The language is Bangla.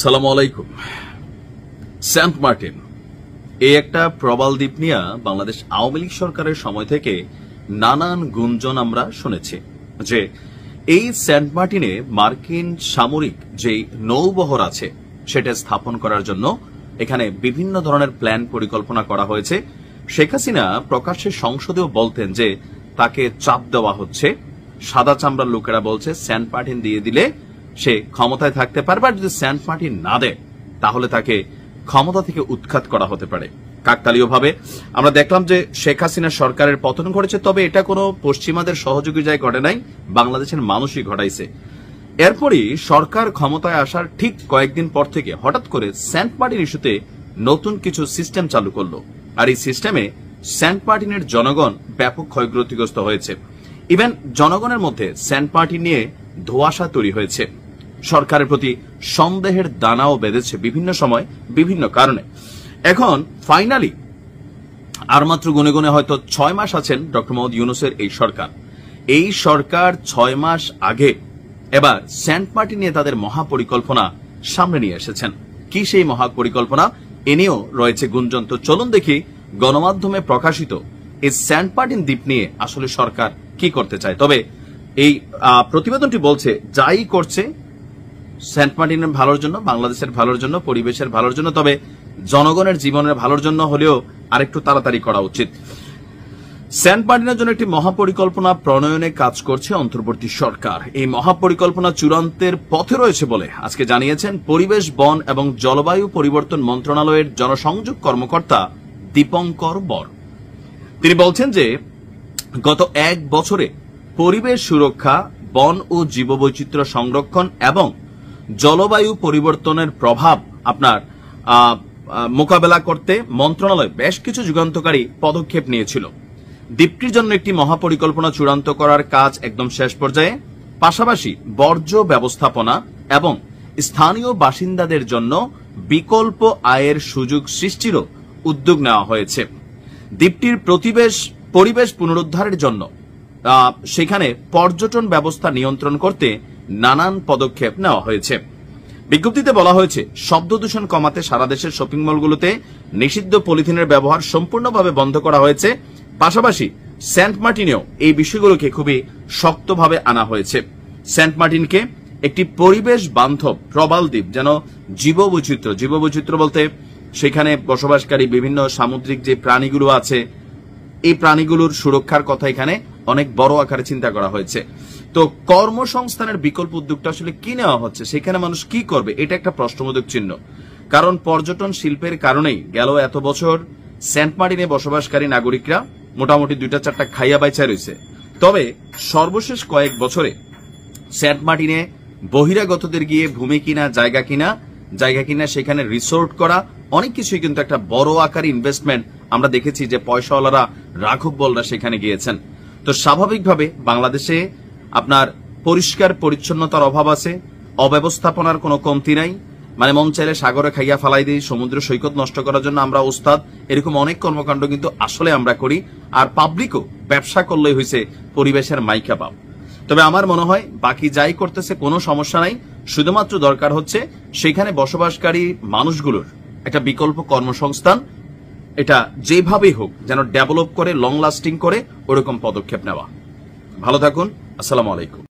সালামু আলাইকুম। সেন্ট মার্টিন এই একটা প্রবাল দ্বীপ নিয়ে বাংলাদেশ আওয়ামী লীগ সরকারের সময় থেকে নানান গুঞ্জন আমরা শুনেছি যে এই সেন্ট মার্টিনে মার্কিন সামরিক যে নৌবহর আছে সেটা স্থাপন করার জন্য এখানে বিভিন্ন ধরনের প্ল্যান পরিকল্পনা করা হয়েছে। শেখ হাসিনা প্রকাশ্যে সংসদেও বলতেন যে তাকে চাপ দেওয়া হচ্ছে, সাদা চামড়ার লোকেরা বলছে সেন্ট মার্টিন দিয়ে দিলে সে ক্ষমতায় থাকতে পারবে, আর যদি সেন্ট মার্টিন না দেয় তাহলে তাকে ক্ষমতা থেকে উৎখাত করা হতে পারে। কাকতালীয়ভাবে আমরা দেখলাম যে শেখ হাসিনা সরকারের পতন ঘটেছে, তবে এটা কোনো পশ্চিমাদের সহযোগিতায় ঘটে নাই, বাংলাদেশের মানুষই ঘটাইছে। এরপরই সরকার ক্ষমতায় আসার ঠিক কয়েকদিন পর থেকে হঠাৎ করে সেন্ট মার্টিন ইস্যুতে নতুন কিছু সিস্টেম চালু করলো, আর এই সিস্টেমে সেন্ট মার্টিনের জনগণ ব্যাপক ক্ষয়গ্রস্ত হয়েছে। ইভেন জনগণের মধ্যে সেন্ট মার্টিন নিয়ে ধোঁয়াশা তৈরি হয়েছে, সরকারের প্রতি সন্দেহের দানাও বেঁধেছে বিভিন্ন সময় বিভিন্ন কারণে। এখন ফাইনালি আর মাত্র গুনে গুনে হয়তো 6 মাস আছেন ডক্টর মোহাম্মদ ইউনূসের এই সরকার 6 মাস আগে এবার সেন্ট মার্টিন নিয়ে তাদের মহাপরিকল্পনা সামনে নিয়ে এসেছেন। কি সেই মহাপরিকল্পনা, এ নিয়েও রয়েছে গুঞ্জন। তো চলুন দেখি গণমাধ্যমে প্রকাশিত এই সেন্ট মার্টিন দ্বীপ নিয়ে আসলে সরকার কি করতে চায়। তবে এই প্রতিবেদনটি বলছে যাই করছে সেন্ট মার্টিনের ভালোর জন্য, বাংলাদেশের ভালোর জন্য, পরিবেশের ভালোর জন্য, তবে জনগণের জীবনের ভালোর জন্য হলেও আরেকটু তাড়াতাড়ি করা উচিত। সেন্ট মার্টিনের জন্য একটি মহাপরিকল্পনা প্রণয়নে কাজ করছে অন্তর্বর্তী সরকার। এই মহাপরিকল্পনা চূড়ান্তের পথে রয়েছে বলে আজকে জানিয়েছেন পরিবেশ, বন এবং জলবায়ু পরিবর্তন মন্ত্রণালয়ের জনসংযোগ কর্মকর্তা দীপঙ্কর বর। তিনি বলছেন যে গত 1 বছরে পরিবেশ সুরক্ষা, বন ও জীববৈচিত্র্য সংরক্ষণ এবং জলবায়ু পরিবর্তনের প্রভাব মোকাবেলা করতে মন্ত্রণালয় বেশ কিছু যুগান্তকারী পদক্ষেপ নিয়েছিল। দ্বীপটির জন্য একটি মহাপরিকল্পনা চূড়ান্ত করার কাজ একদম শেষ পর্যায়ে, পাশাপাশি বর্জ্য ব্যবস্থাপনা এবং স্থানীয় বাসিন্দাদের জন্য বিকল্প আয়ের সুযোগ সৃষ্টিরও উদ্যোগ নেওয়া হয়েছে। দ্বীপটির পরিবেশ পুনরুদ্ধারের জন্য সেখানে পর্যটন ব্যবস্থা নিয়ন্ত্রণ করতে নানান পদক্ষেপ নেওয়া হয়েছে। বিজ্ঞপ্তিতে বলা হয়েছে শব্দ দূষণ কমাতে সারা দেশের শপিং মলগুলোতে নিষিদ্ধ পলিথিনের ব্যবহার সম্পূর্ণভাবে বন্ধ করা হয়েছে। পাশাপাশি সেন্ট মার্টিনেও এই বিষয়গুলোকে খুবই শক্তভাবে আনা হয়েছে। সেন্ট মার্টিনকে একটি পরিবেশ বান্ধব প্রবাল দ্বীপ, যেন জীববৈচিত্র্য বলতে সেখানে বসবাসকারী বিভিন্ন সামুদ্রিক যে প্রাণীগুলো আছে এই প্রাণীগুলোর সুরক্ষার কথা এখানে অনেক বড় আকারে চিন্তা করা হয়েছে। তো কর্মসংস্থানের বিকল্প উদ্যোগটা আসলে কি নেওয়া হচ্ছে, সেখানে মানুষ কি করবে, এটা একটা প্রশ্নবোধক চিহ্ন। কারণ পর্যটন শিল্পের কারণেই গেল এত বছর সেন্ট মার্টিনে বসবাসকারী নাগরিকরা মোটামুটি 2-4টা খাইয়া বাইচা রয়েছে। তবে সর্বশেষ কয়েক বছরে সেন্ট মার্টিনে বহিরাগতদের গিয়ে ভূমি কিনা, জায়গা কিনা, সেখানে রিসোর্ট করা, অনেক কিছুই কিন্তু একটা বড় আকারে ইনভেস্টমেন্ট আমরা দেখেছি যে পয়সাওয়ালারা, রাঘব বলরা সেখানে গিয়েছেন। তো স্বাভাবিকভাবে বাংলাদেশে আপনার পরিষ্কার পরিচ্ছন্নতার অভাব আছে, অব্যবস্থাপনার কোনো কমতি নাই। মানে মন চাইলে সাগরে খাইয়া ফালাই দিই, সমুদ্র সৈকত নষ্ট করার জন্য আমরা ওস্তাদ, এরকম অনেক কর্মকাণ্ড কিন্তু আসলে আমরা করি। আর পাবলিকও ব্যবসা করলেই হয়েছে পরিবেশের মাইকা পাব। তবে আমার মনে হয় বাকি যাই করতেছে কোনো সমস্যা নাই, শুধুমাত্র দরকার হচ্ছে সেখানে বসবাসকারী মানুষগুলোর একটা বিকল্প কর্মসংস্থান, এটা যেভাবেই হোক যেন ডেভেলপ করে, লং লাস্টিং করে, ওরকম পদক্ষেপ নেওয়া। ভালো থাকুন, আসসালামু আলাইকুম।